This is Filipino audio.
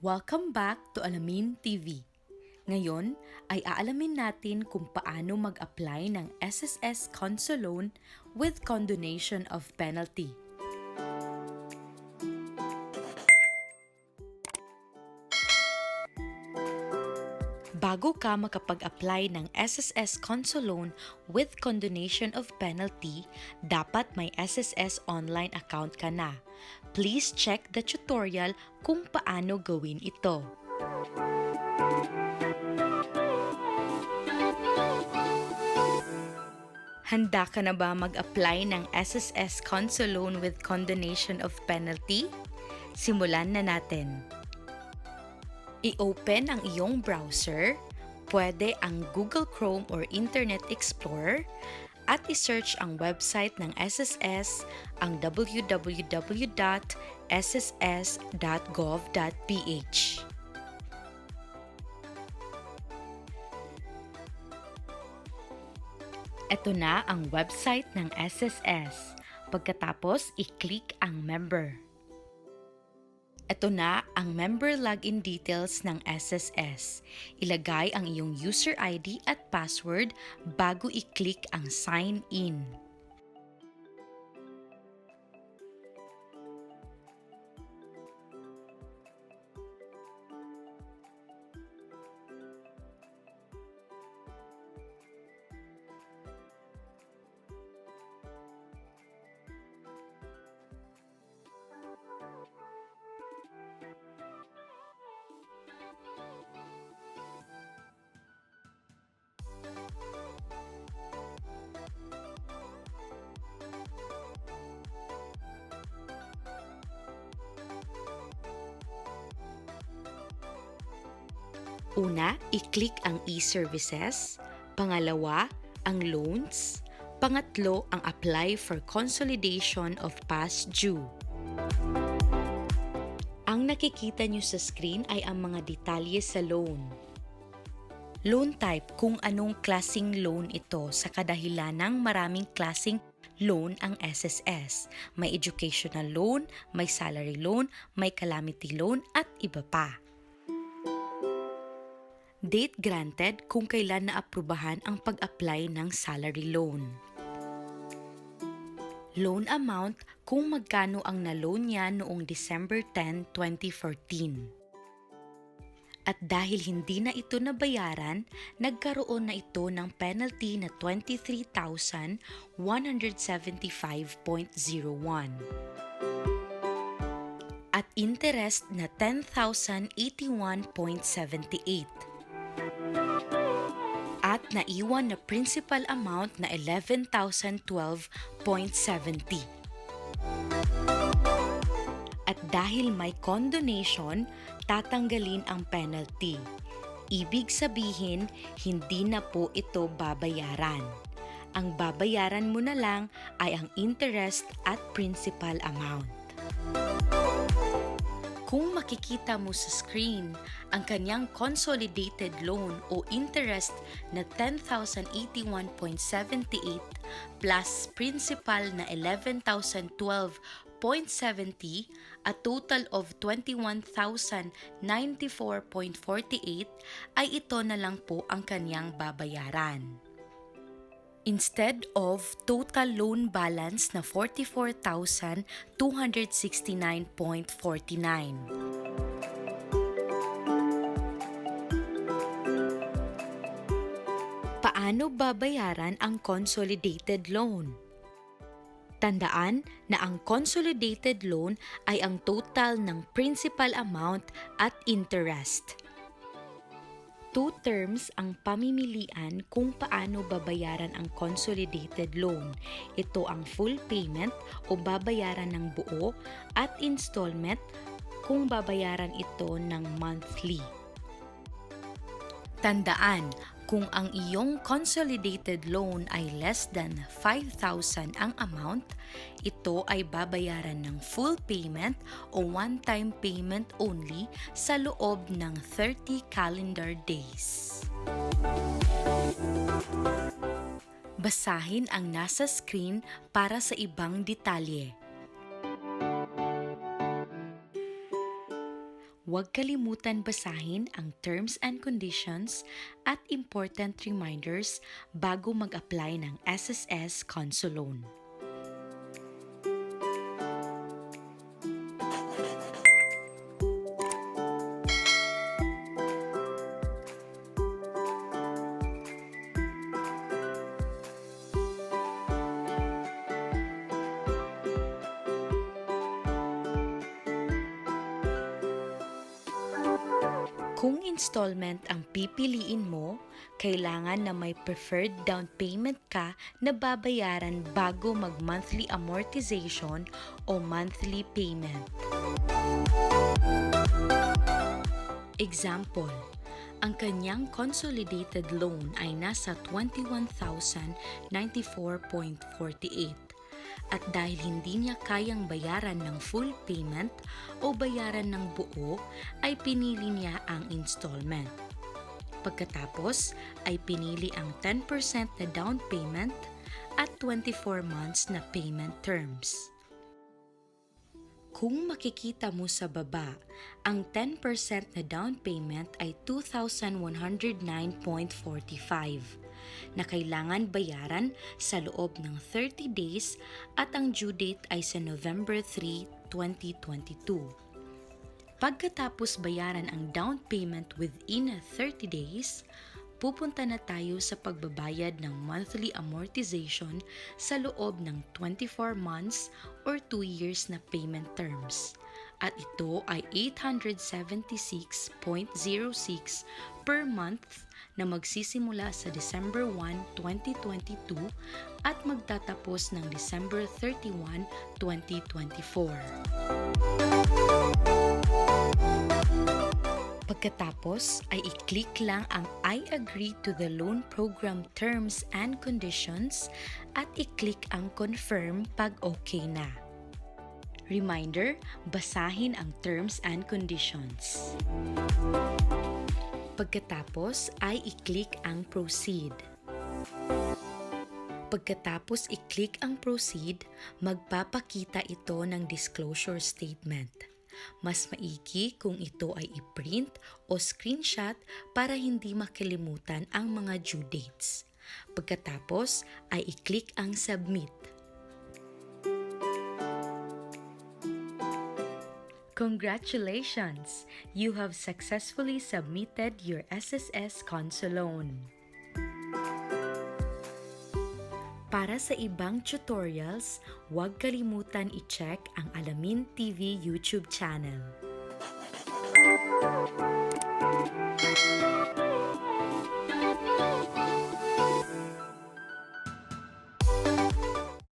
Welcome back to Alamin TV. Ngayon ay aalamin natin kung paano mag-apply ng SSS Conso loan with condonation of penalty. Bago ka makapag-apply ng SSS Conso loan with condonation of penalty, dapat may SSS online account ka na. Please check the tutorial kung paano gawin ito. Handa ka na ba mag-apply ng SSS Conso loan with condonation of penalty? Simulan na natin. I-open ang iyong browser, pwede ang Google Chrome or Internet Explorer, at i-search ang website ng SSS, ang www.sss.gov.ph. Ito na ang website ng SSS. Pagkatapos, i-click ang member. Ito na ang member login details ng SSS. Ilagay ang iyong user ID at password bago i-click ang sign in. Una, i-click ang e-services. Pangalawa, ang loans. Pangatlo, ang apply for consolidation of past due. Ang nakikita nyo sa screen ay ang mga detalye sa loan. Loan type, kung anong klaseng loan ito sa kadahilan ng maraming klaseng loan ang SSS. May educational loan, may salary loan, may calamity loan at iba pa. Date granted kung kailan naaprubahan ang pag-apply ng salary loan. Loan amount kung magkano ang na-loan niya noong December 10, 2014. At dahil hindi na ito nabayaran, nagkaroon na ito ng penalty na 23,175.01 at interest na 10,081.78. At naiwan na principal amount na 11,012.70. At dahil may condonation, tatanggalin ang penalty. Ibig sabihin, hindi na po ito babayaran. Ang babayaran mo na lang ay ang interest at principal amount. Kung makikita mo sa screen, ang kanyang consolidated loan o interest na 10,081.78 plus principal na 11,012.70, a total of 21,094.48 ay ito na lang po ang kanyang babayaran. Instead of total loan balance na 44,269.49. Paano babayaran ang consolidated loan? Tandaan na ang consolidated loan ay ang total ng principal amount at interest. Two terms ang pamimilian kung paano babayaran ang consolidated loan. Ito ang full payment o babayaran ng buo at installment kung babayaran ito ng monthly. Tandaan, kung ang iyong consolidated loan ay less than 5,000 ang amount, ito ay babayaran ng full payment o one-time payment only sa loob ng 30 calendar days. Basahin ang nasa screen para sa ibang detalye. Huwag kalimutan basahin ang terms and conditions at important reminders bago mag-apply ng SSS Conso loan. Kung installment ang pipiliin mo, kailangan na may preferred down payment ka na babayaran bago mag-monthly amortization o monthly payment. Example, ang kanyang consolidated loan ay nasa 21,094.48. At dahil hindi niya kayang bayaran ng full payment o bayaran ng buo, ay pinili niya ang installment. Pagkatapos ay pinili ang 10% na down payment at 24 months na payment terms. Kung makikita mo sa baba, ang 10% na down payment ay 2,109.45 na kailangan bayaran sa loob ng 30 days at ang due date ay sa November 3, 2022. Pagkatapos bayaran ang down payment within 30 days, pupunta na tayo sa pagbabayad ng monthly amortization sa loob ng 24 months or 2 years na payment terms. At ito ay 876.06 per month na magsisimula sa December 1, 2022 at magtatapos ng December 31, 2024. Pagkatapos ay i-click lang ang I agree to the loan program terms and conditions at i-click ang confirm pag okay na. Reminder, basahin ang terms and conditions. Pagkatapos ay i-click ang proceed. Pagkatapos i-click ang proceed, magpapakita ito ng disclosure statement. Mas maigi kung ito ay i-print o screenshot para hindi makalimutan ang mga due dates. Pagkatapos ay i-click ang submit. Congratulations! You have successfully submitted your SSS Conso loan. Para sa ibang tutorials, huwag kalimutan i-check ang Alamin TV YouTube channel.